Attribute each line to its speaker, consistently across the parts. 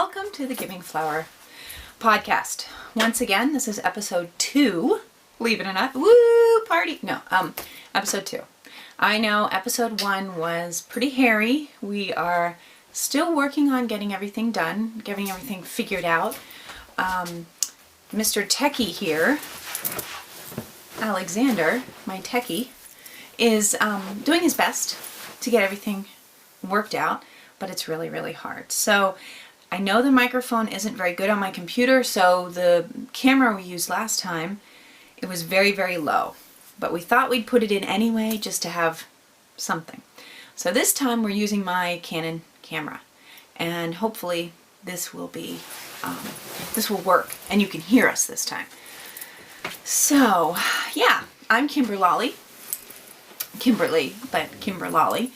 Speaker 1: welcome to the Giving Flower podcast. Once again, this is episode 2. Believe it or not, woo, party. No, episode 2. I know episode 1 was pretty hairy. We are still working on getting everything done, getting everything figured out. Mr. Techie here, Alexander, my techie, is doing his best to get everything worked out, but it's really, really hard. So I know the microphone isn't very good on my computer, so the camera we used last time, it was very, very low. But we thought we'd put it in anyway just to have something. So this time we're using my Canon camera, and hopefully this will be, this will work, and you can hear us this time. So yeah, I'm Kimberly, but Kimberly.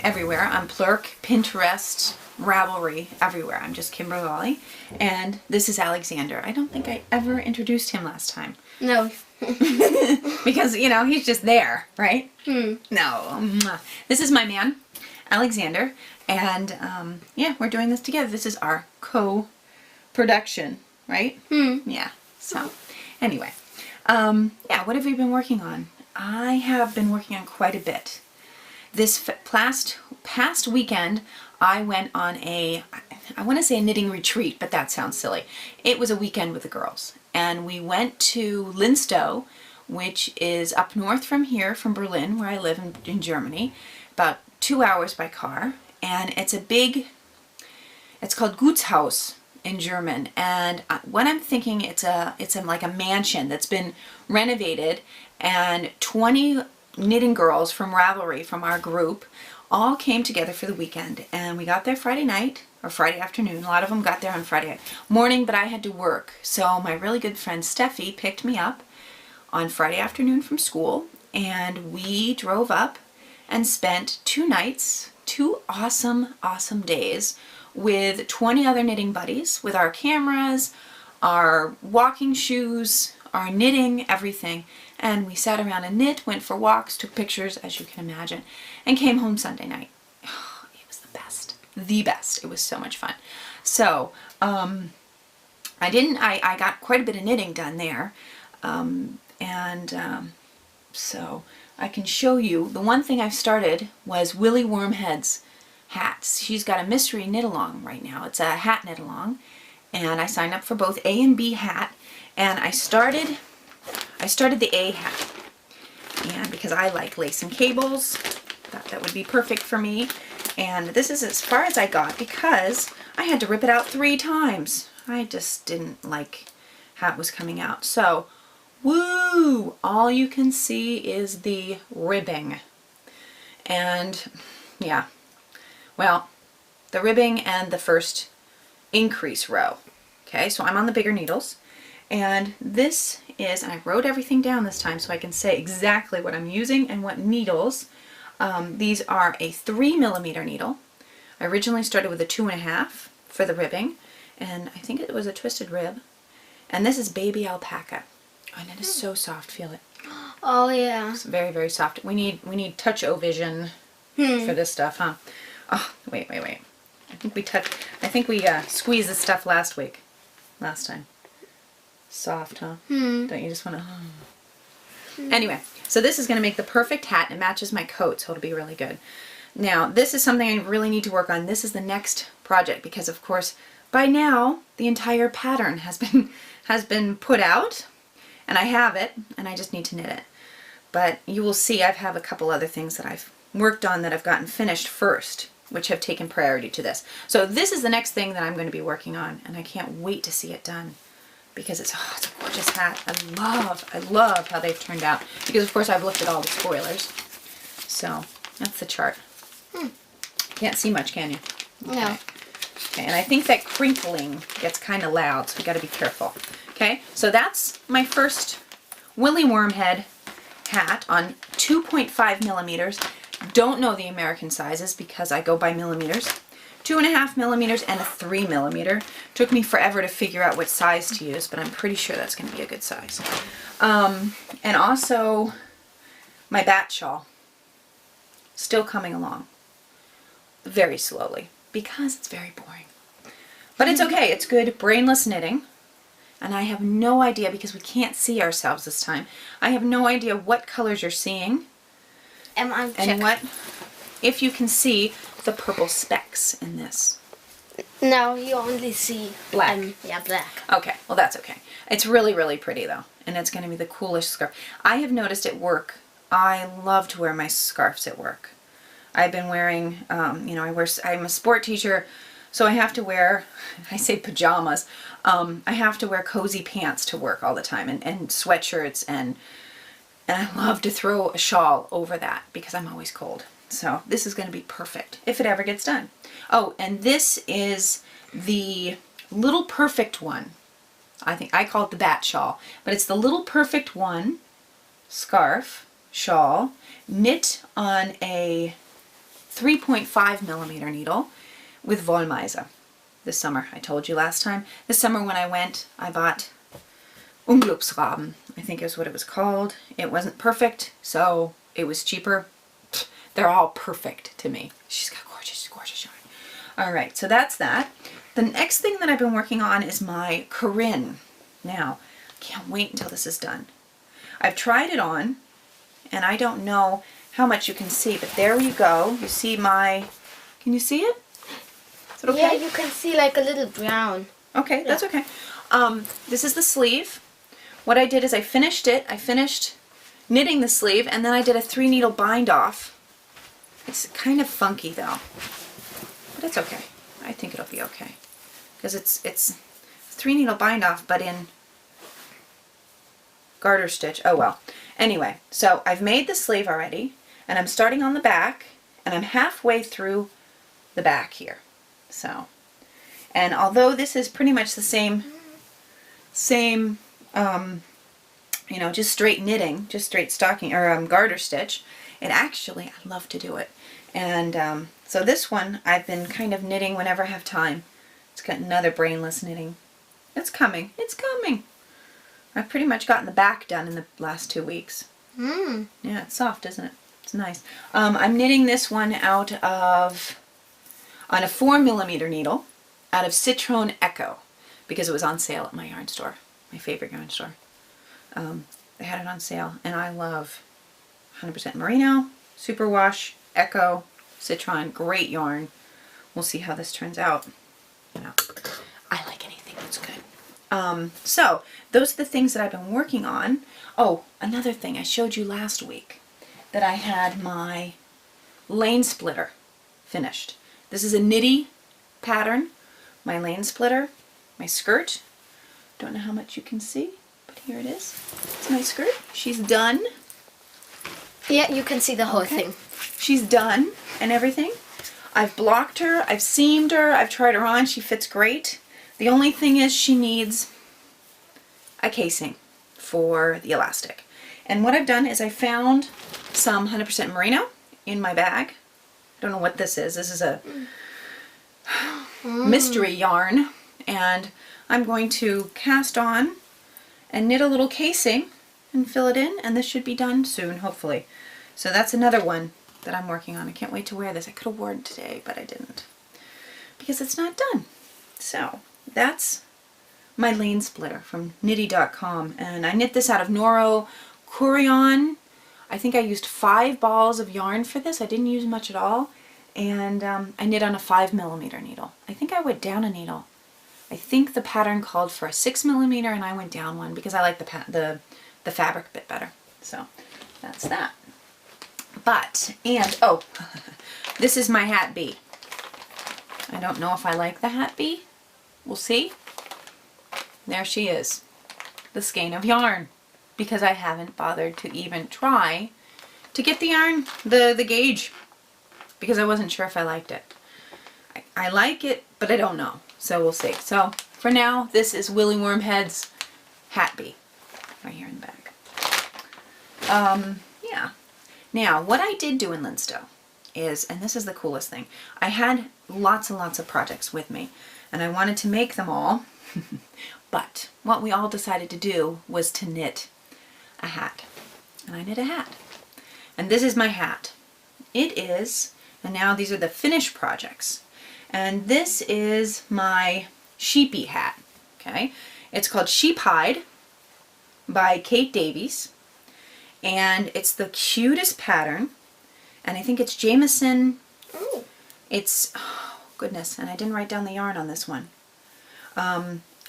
Speaker 1: Everywhere. I'm Plurk, Pinterest, Ravelry, everywhere. I'm just Kimberly. And this is Alexander. I don't think I ever introduced him last time.
Speaker 2: No.
Speaker 1: Because, you know, he's just there, right? No. This is my man, Alexander. And, yeah, we're doing this together. This is our co-production, right? Yeah. So, anyway. Yeah, what have we been working on? I have been working on quite a bit. This past weekend, I went on I want to say a knitting retreat, but that sounds silly. It was a weekend with the girls. And we went to Linstow, which is up north from here, from Berlin, where I live in Germany, about 2 hours by car. And it's called Gutshaus in German. And what I'm thinking, it's like a mansion that's been renovated, and 20 knitting girls from Ravelry, from our group, all came together for the weekend. And we got there Friday night, or Friday afternoon. A lot of them got there on Friday morning, but I had to work. So my really good friend Steffi picked me up on Friday afternoon from school, and we drove up and spent 2 nights, 2 awesome, awesome days with 20 other knitting buddies, with our cameras, our walking shoes, our knitting, everything. And we sat around and knit, went for walks, took pictures, as you can imagine, and came home Sunday night. Oh, it was the best. The best. It was so much fun. So, I got quite a bit of knitting done there. So I can show you. The one thing I've started was Willie Wormhead's hats. She's got a mystery knit along right now. It's a hat knit along. And I signed up for both A and B hat. And I started the A hat, and because I like lace and cables, thought that would be perfect for me. And this is as far as I got because I had to rip it out 3 times. I just didn't like how it was coming out. So, woo! All you can see is the ribbing. And, yeah. Well, the ribbing and the first increase row. Okay, so I'm on the bigger needles. And this is, and I wrote everything down this time so I can say exactly what I'm using and what needles. These are a 3mm needle. I originally started with a 2.5 for the ribbing, and I think it was a twisted rib. And this is baby alpaca. Oh, and it is so soft, feel it.
Speaker 2: Oh yeah.
Speaker 1: It's very, very soft. We need Touch-O-Vision for this stuff, huh? Oh, wait. I think we squeezed this stuff last time. Soft, huh? Don't you just want to... Anyway, so this is going to make the perfect hat, and it matches my coat, so it'll be really good. Now, this is something I really need to work on. This is the next project, because of course, by now, the entire pattern has been put out, and I have it, and I just need to knit it. But you will see I have a couple other things that I've worked on that I've gotten finished first, which have taken priority to this. So this is the next thing that I'm going to be working on, and I can't wait to see it done. Because it's a gorgeous hat. I love how they've turned out. Because of course I've looked at all the spoilers. So that's the chart. Can't see much, can you? Okay.
Speaker 2: No.
Speaker 1: Okay, and I think that crinkling gets kind of loud, so we got to be careful. Okay, so that's my first Willie Wormhead hat on 2.5mm. Don't know the American sizes because I go by millimeters. 2.5mm and a 3mm. Took me forever to figure out what size to use, but I'm pretty sure that's going to be a good size. And also my bat shawl. Still coming along. Very slowly, because it's very boring. But it's okay. It's good brainless knitting. And I have no idea, because we can't see ourselves this time, I have no idea what colors you're seeing. And what, if you can see the purple specks in this.
Speaker 2: No, you only see
Speaker 1: black.
Speaker 2: Yeah, black.
Speaker 1: Okay, well that's okay. It's really, really pretty though, and it's going to be the coolest scarf. I have noticed at work, I love to wear my scarves at work. I've been wearing, you know, I'm a sport teacher, so I have to wear, I say pajamas, I have to wear cozy pants to work all the time, and sweatshirts, and I love to throw a shawl over that because I'm always cold. So this is going to be perfect if it ever gets done. Oh, and this is the Little Perfect one. I think I call it the bat shawl, but it's the Little Perfect one scarf, shawl, knit on a 3.5 millimeter needle with Wollmeise this summer. I told you last time. This summer when I went, I bought Unglücksraben, I think is what it was called. It wasn't perfect, so it was cheaper. They're all perfect to me. She's got gorgeous, gorgeous yarn. All right, so that's that. The next thing that I've been working on is my Corinne. Now, can't wait until this is done. I've tried it on, and I don't know how much you can see, but there you go. You see my, can you see it? Is it okay?
Speaker 2: Yeah, you can see like a little brown.
Speaker 1: Okay, that's okay. This is the sleeve. What I did is I finished it. I finished knitting the sleeve, and then I did a 3-needle bind off. It's kind of funky though, but it's okay. I think it'll be okay because it's 3-needle bind off, but in garter stitch. Oh well. Anyway, so I've made the sleeve already, and I'm starting on the back, and I'm halfway through the back here. So, and although this is pretty much the same, you know, just straight knitting, just straight stocking or garter stitch, it actually, I love to do it. And so this one I've been kind of knitting whenever I have time. It's got another brainless knitting. It's coming. It's coming. I've pretty much gotten the back done in the last 2 weeks. Yeah, it's soft, isn't it? It's nice. I'm knitting this one on a 4 millimeter needle out of Citron Echo because it was on sale at my yarn store, my favorite yarn store. They had it on sale, and I love 100% merino, superwash, Echo, Citron, great yarn. We'll see how this turns out. You know, I like anything that's good. So those are the things that I've been working on. Oh, another thing, I showed you last week that I had my lane splitter finished. This is a Knitty pattern, my lane splitter, my skirt. Don't know how much you can see, but here it is. It's my skirt. She's done.
Speaker 2: Yeah, you can see the whole thing.
Speaker 1: She's done and everything. I've blocked her, I've seamed her, I've tried her on, she fits great. The only thing is she needs a casing for the elastic. And what I've done is I found some 100% merino in my bag. I don't know what this is. This is a mystery yarn. And I'm going to cast on and knit a little casing and fill it in, and this should be done soon, hopefully. So that's another one that I'm working on. I can't wait to wear this. I could have worn it today, but I didn't because it's not done. So that's my lane splitter from knitty.com, and I knit this out of Noro Curion. I think I used 5 balls of yarn for this. I didn't use much at all, and I knit on a 5 millimeter needle. I think I went down a needle. I think the pattern called for a 6 millimeter, and I went down one because I like the fabric a bit better. So that's that. But, and, oh, this is my hat bee. I don't know if I like the hat bee. We'll see. There she is. The skein of yarn. Because I haven't bothered to even try to get the yarn, the gauge. Because I wasn't sure if I liked it. I like it, but I don't know. So we'll see. So, for now, this is Willy Wormhead's hat bee. Right here in the bag. Yeah. Now, what I did do in Linstow is, and this is the coolest thing, I had lots and lots of projects with me, and I wanted to make them all, but what we all decided to do was to knit a hat. And I knit a hat. And this is my hat. It is, and now these are the finished projects, and this is my sheepy hat. Okay, it's called Sheep Hide by Kate Davies, and it's the cutest pattern. And I think it's Jameson.
Speaker 2: Oh.
Speaker 1: It's, oh goodness, and I didn't write down the yarn on this one.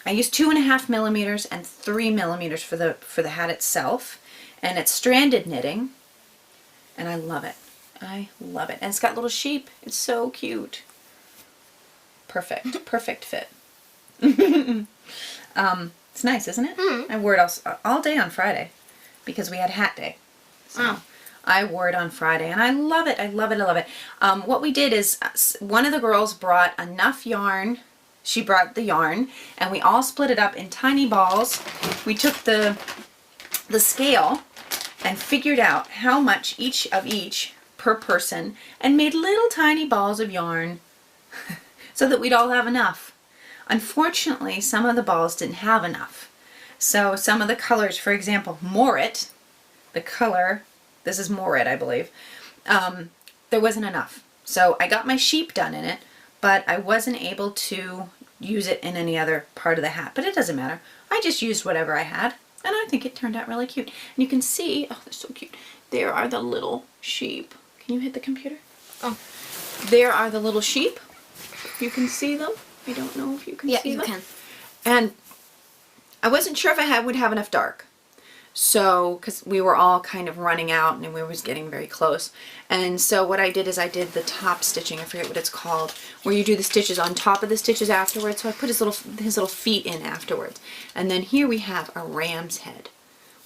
Speaker 1: I used 2.5 millimeters and 3 millimeters for the hat itself, and it's stranded knitting, and I love it. I love it, and it's got little sheep. It's so cute. Perfect, perfect fit. It's nice, isn't it? I wore it all day on Friday because we had hat day. So I wore it on Friday, and I love it. I love it. I love it. What we did is one of the girls brought enough yarn. She brought the yarn, and we all split it up in tiny balls. We took the scale and figured out how much each per person, and made little tiny balls of yarn so that we'd all have enough. Unfortunately, some of the balls didn't have enough. So some of the colors, for example, Morit, the color, this is Morit, I believe, there wasn't enough. So I got my sheep done in it, but I wasn't able to use it in any other part of the hat. But it doesn't matter. I just used whatever I had, and I think it turned out really cute. And you can see, oh, they're so cute. There are the little sheep. Can you hit the computer? Oh. There are the little sheep. You can see them. I don't know if you can see them. Yeah, you can. And I wasn't sure if I would have enough dark. So, because we were all kind of running out and we was getting very close. And so what I did is I did the top stitching, I forget what it's called, where you do the stitches on top of the stitches afterwards. So I put his little feet in afterwards. And then here we have a ram's head,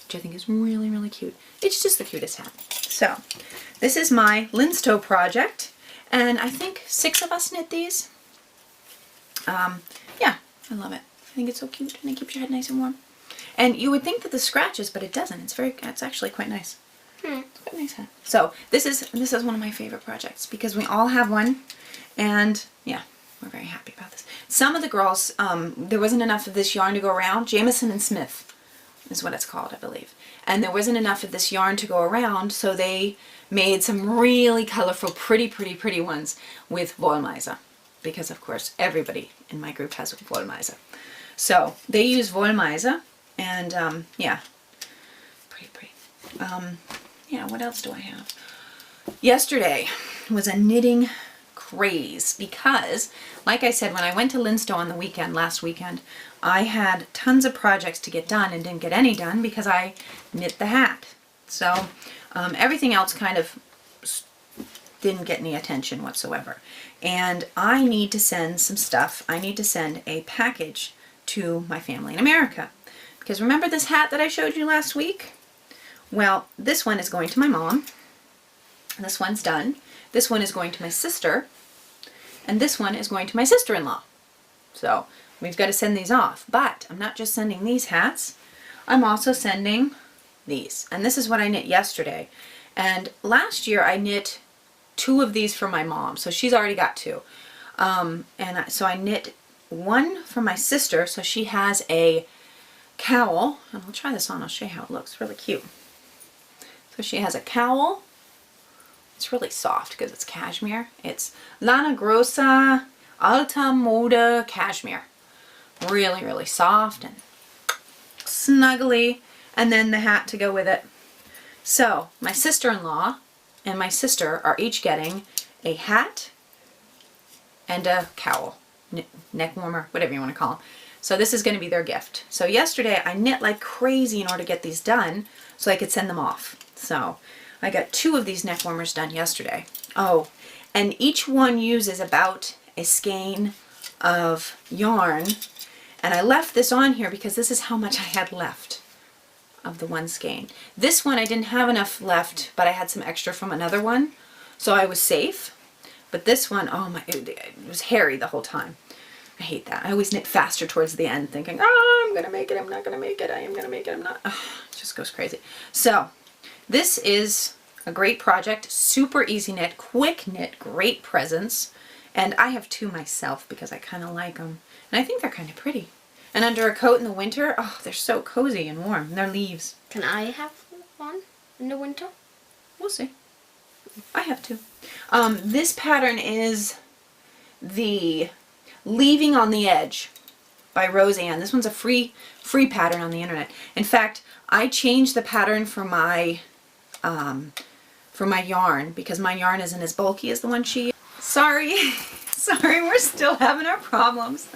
Speaker 1: which I think is really, really cute. It's just the cutest hat. So, this is my Linstow project. And I think 6 of us knit these. Yeah, I love it. I think it's so cute and it keeps your head nice and warm. And you would think that the scratches, but it doesn't. It's actually quite nice. It's quite a nice hat. So this is one of my favorite projects because we all have one, and yeah, we're very happy about this. Some of the girls, there wasn't enough of this yarn to go around. Jamieson and Smith is what it's called, I believe. And there wasn't enough of this yarn to go around, so they made some really colorful, pretty ones with Wollmeise. Because of course everybody in my group has Wollmeise. So they use Wollmeise. And, yeah, pretty. Yeah, what else do I have? Yesterday was a knitting craze because, like I said, when I went to Linstow on the last weekend, I had tons of projects to get done and didn't get any done because I knit the hat. So, everything else kind of didn't get any attention whatsoever. And I need to send some stuff. I need to send a package to my family in America. Because remember this hat that I showed you last week? Well, this one is going to my mom. This one's done. This one is going to my sister. And this one is going to my sister-in-law. So we've got to send these off. But I'm not just sending these hats. I'm also sending these. And this is what I knit yesterday. And last year I knit 2 of these for my mom. So she's already got 2. So I knit 1 for my sister. So she has a cowl, and I'll try this on, I'll show you how it looks, really cute. So she has a cowl, it's really soft because it's cashmere, it's Lana Grossa Alta Moda cashmere, really soft and snuggly, and then the hat to go with it. So my sister-in-law and my sister are each getting a hat and a cowl, neck warmer, whatever you want to call them. So this is going to be their gift. So yesterday I knit like crazy in order to get these done so I could send them off. So I got 2 of these neck warmers done yesterday. Oh, and each one uses about a skein of yarn. And I left this on here because this is how much I had left of the one skein. This one I didn't have enough left, but I had some extra from another one. So I was safe. But this one, oh my, it was hairy the whole time. I hate that. I always knit faster towards the end thinking, oh, I'm going to make it, I'm not going to make it, I am going to make it, I'm not. Oh, it just goes crazy. So this is a great project, super easy knit, quick knit, great presents. And I have 2 myself because I kind of like them. And I think they're kind of pretty. And under a coat in the winter, oh, they're so cozy and warm. They're leaves.
Speaker 2: Can I have one in the winter?
Speaker 1: We'll see. I have 2. This pattern is the Leaving on the Edge. by Roseanne. This one's a free pattern on the internet. In fact, I changed the pattern for my yarn because my yarn isn't as bulky as the one she used. Sorry, sorry, we're still having our problems.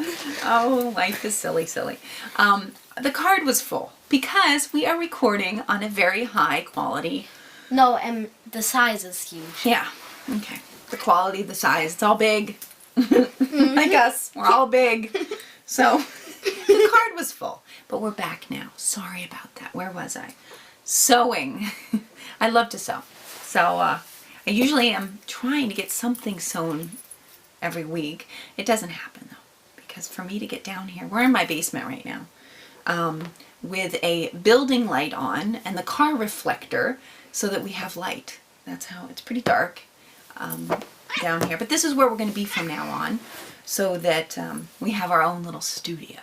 Speaker 1: Oh, life is silly. The card was full because we are recording on a very high quality.
Speaker 2: No, and the size is huge.
Speaker 1: Yeah, okay. The quality, the size, it's all big. Like us, we're all big. So the card was full, but we're back now. Sorry about that. Where was I? Sewing. I love to sew. So I usually am trying to get something sewn every week. It doesn't happen though, because for me to get down here, we're in my basement right now, with a building light on and the car reflector so that we have light. That's how it's pretty dark down here. But this is where we're going to be from now on, so that we have our own little studio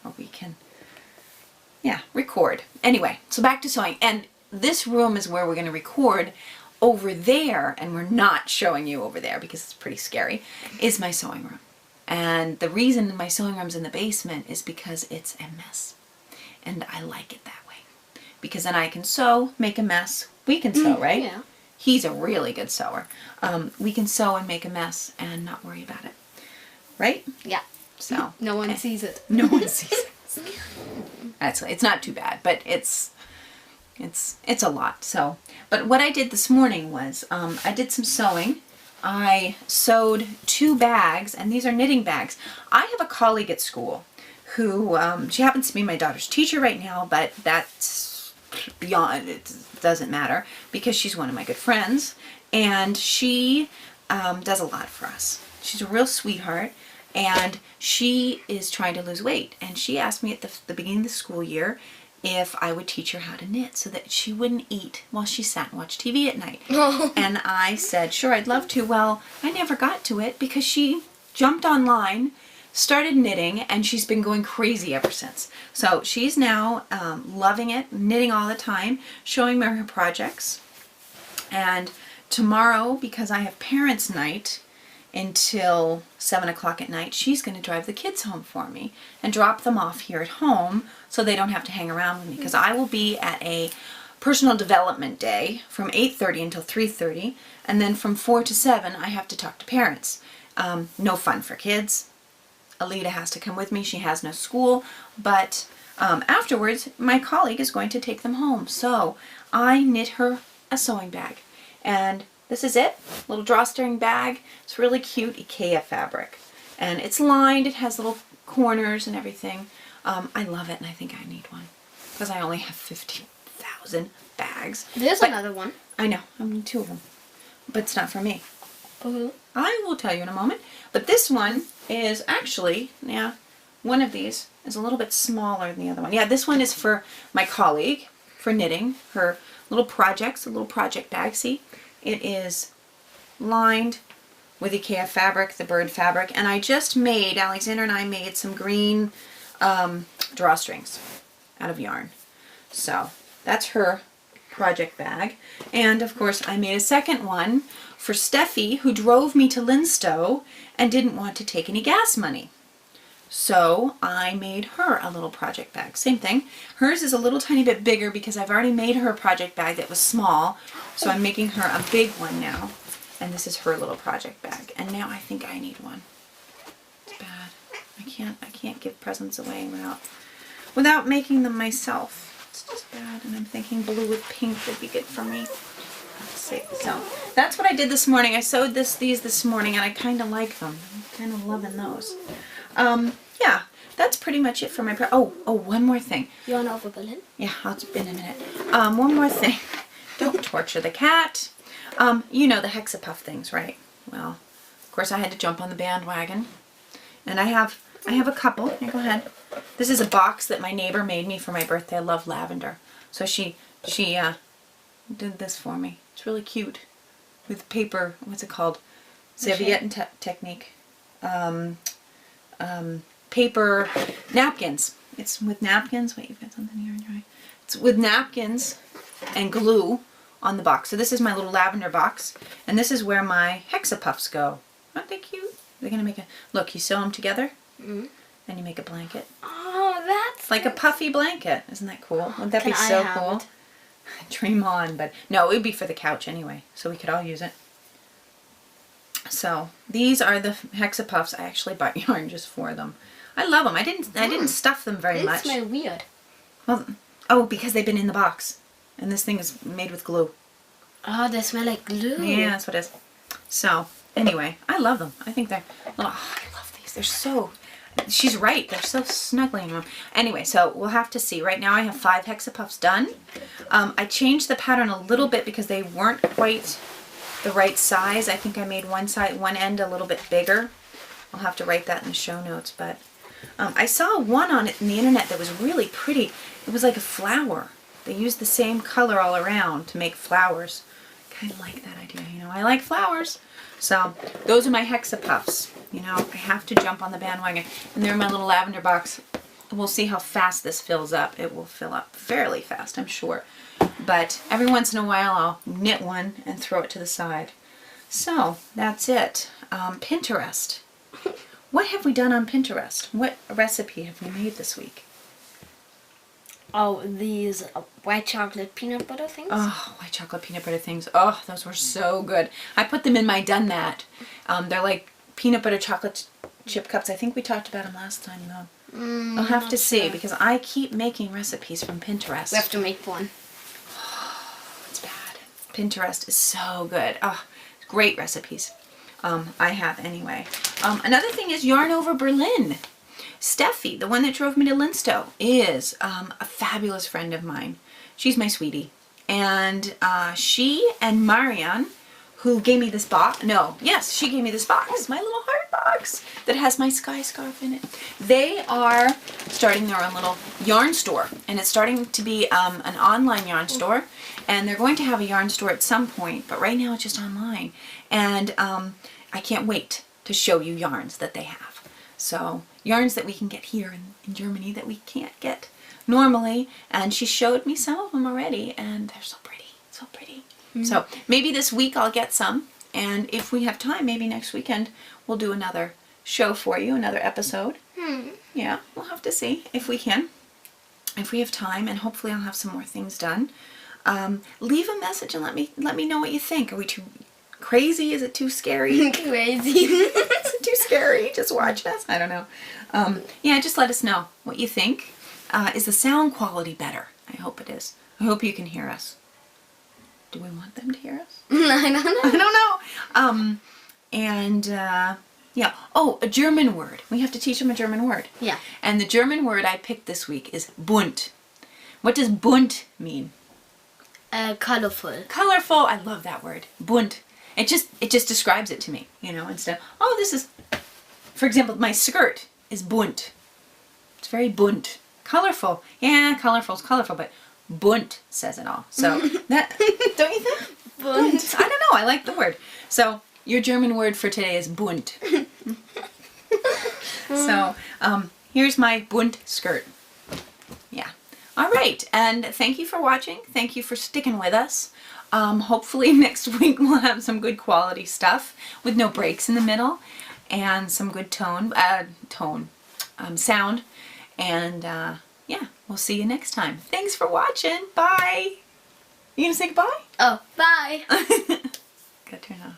Speaker 1: where we can, record. Anyway, so back to sewing. And this room is where we're going to record. Over there, and we're not showing you over there because it's pretty scary, is my sewing room. And the reason my sewing room's in the basement is because it's a mess. And I like it that way. Because then I can sew, make a mess. We can sew, right?
Speaker 2: Yeah.
Speaker 1: He's a really good sewer. We can sew and make a mess and not worry about it. Right?
Speaker 2: Yeah.
Speaker 1: So
Speaker 2: No one sees it.
Speaker 1: no one sees it. It's not too bad, but it's a lot. So, but what I did this morning was I did some sewing. I sewed 2 bags, and these are knitting bags. I have a colleague at school who, she happens to be my daughter's teacher right now, but that's beyond, it doesn't matter, because she's one of my good friends, and she does a lot for us. She's a real sweetheart, and she is trying to lose weight, and she asked me at the beginning of the school year if I would teach her how to knit so that she wouldn't eat while she sat and watched TV at night. And I said, sure, I'd love to. Well, I never got to it because she jumped online, started knitting, and she's been going crazy ever since. So she's now loving it, knitting all the time, showing me her projects. And tomorrow, because I have parents' night until 7 o'clock at night, she's going to drive the kids home for me and drop them off here at home so they don't have to hang around with me, because I will be at a personal development day from 8:30 until 3:30, and then from 4 to 7 I have to talk to parents. No fun for kids. Alita has to come with me. She has no school, but afterwards my colleague is going to take them home. So I knit her a sewing bag, and this is it, little drawstring bag. It's really cute IKEA fabric, and it's lined. It has little corners and everything. I love it, and I think I need one because I only have 50,000 bags.
Speaker 2: There's another one.
Speaker 1: I know, I need 2 of them, but it's not for me.
Speaker 2: Uh-huh.
Speaker 1: I will tell you in a moment. But this one is actually, one of these is a little bit smaller than the other one. Yeah, this one is for my colleague for knitting her little projects, a little project bag. See, it is lined with IKEA fabric, the bird fabric, and I just made, Alexander and I made some green drawstrings out of yarn. So that's her project bag. And of course I made a second one for Steffi, who drove me to Linstow and didn't want to take any gas money. So I made her a little project bag. Same thing. Hers is a little tiny bit bigger because I've already made her a project bag that was small. So I'm making her a big one now. And this is her little project bag. And now I think I need one. It's bad. I can't give presents away without making them myself. It's just bad. And I'm thinking blue with pink would be good for me. Let's see. So that's what I did this morning. I sewed these this morning, and I kind of like them. I'm kind of loving those. Yeah, that's pretty much it for my one more thing.
Speaker 2: You want to over Berlin?
Speaker 1: Yeah, I'll in a minute. One more thing. Don't torture the cat. You know the Hexapuff things, right? Well, of course I had to jump on the bandwagon. And I have a couple. Here, go ahead. This is a box that my neighbor made me for my birthday. I love lavender. So she did this for me. It's really cute. With paper, what's it called? Serviette technique. Paper napkins. It's with napkins. Wait, you've got something here. Right? It's with napkins and glue on the box. So this is my little lavender box, and this is where my Hexapuffs go. Aren't they cute? They're gonna make a look. You sew them together, and Then you make a blanket.
Speaker 2: Oh, that's
Speaker 1: Like a puffy blanket. Isn't that cool? Wouldn't that be
Speaker 2: Can I
Speaker 1: so
Speaker 2: have
Speaker 1: cool?
Speaker 2: it?
Speaker 1: Dream on, but no, it would be for the couch anyway, so we could all use it. So these are the Hexapuffs. I actually bought yarn just for them. I love them. I didn't stuff them very
Speaker 2: They
Speaker 1: much.
Speaker 2: smell weird.
Speaker 1: Well, oh, because they've been in the box, and this thing is made with glue.
Speaker 2: Oh, they smell like glue.
Speaker 1: Yeah, that's what it is. So anyway, I love them. I think they're. Oh, I love these. They're so. She's right. They're so snuggly in them. Anyway, so we'll have to see. Right now I have 5 Hexapuffs done. I changed the pattern a little bit because they weren't quite the right size. I think I made one end a little bit bigger. I'll have to write that in the show notes. But I saw one on it in the internet that was really pretty. It was like a flower. They used the same color all around to make flowers. Kind of like that idea, you know. I like flowers. So those are my Hexapuffs. You know, I have to jump on the bandwagon. And they're in my little lavender box. We'll see how fast this fills up. It will fill up fairly fast, I'm sure. But every once in a while I'll knit one and throw it to the side. So that's it. Pinterest. What have we done on Pinterest? What recipe have we made this week?
Speaker 2: Oh, these white chocolate peanut butter things.
Speaker 1: Oh, white chocolate peanut butter things. Oh, those were so good. I put them in my Done That. They're like peanut butter chocolate chip cups. I think we talked about them last time, though. I'll have to see because I keep making recipes from Pinterest.
Speaker 2: We have to make one.
Speaker 1: It's bad. Pinterest is so good. Oh, great recipes. I have anyway. Another thing is Yarn Over Berlin. Steffi, the one that drove me to Linstow, is a fabulous friend of mine. She's my sweetie. And she and Marianne, who gave me this box, she gave me this box, my little heart box that has my sky scarf in it. They are starting their own little yarn store. And it's starting to be an online yarn store. And they're going to have a yarn store at some point, but right now it's just online. And I can't wait to show you yarns that they have. So yarns that we can get here in Germany that we can't get normally. And she showed me some of them already, and they're so pretty, so pretty. So maybe this week I'll get some, and if we have time, maybe next weekend we'll do another show for you, another episode. Yeah, we'll have to see if we can, if we have time, and hopefully I'll have some more things done. Leave a message and let me know what you think. Are we too crazy? Is it too scary?
Speaker 2: Crazy.
Speaker 1: Is it too scary? Just watch us? I don't know. Yeah, just let us know what you think. Is the sound quality better? I hope it is. I hope you can hear us. Do we want them to hear us?
Speaker 2: I don't know.
Speaker 1: I don't know. Yeah. Oh, a German word. We have to teach them a German word.
Speaker 2: Yeah.
Speaker 1: And the German word I picked this week is bunt. What does bunt mean?
Speaker 2: Colorful.
Speaker 1: Colorful. I love that word. Bunt. It just describes it to me, you know, instead. Oh, this is, for example, my skirt is bunt. It's very bunt. Colorful. Yeah, colorful is colorful, but bunt says it all. So that, don't you think? Bunt. I don't know. I like the word. So your German word for today is bunt. So here's my bunt skirt. Yeah. All right. And thank you for watching. Thank you for sticking with us. Hopefully next week we'll have some good quality stuff with no breaks in the middle and some good sound. And yeah, we'll see you next time. Thanks for watching. Bye. You gonna say goodbye?
Speaker 2: Oh, bye.
Speaker 1: Gotta turn off.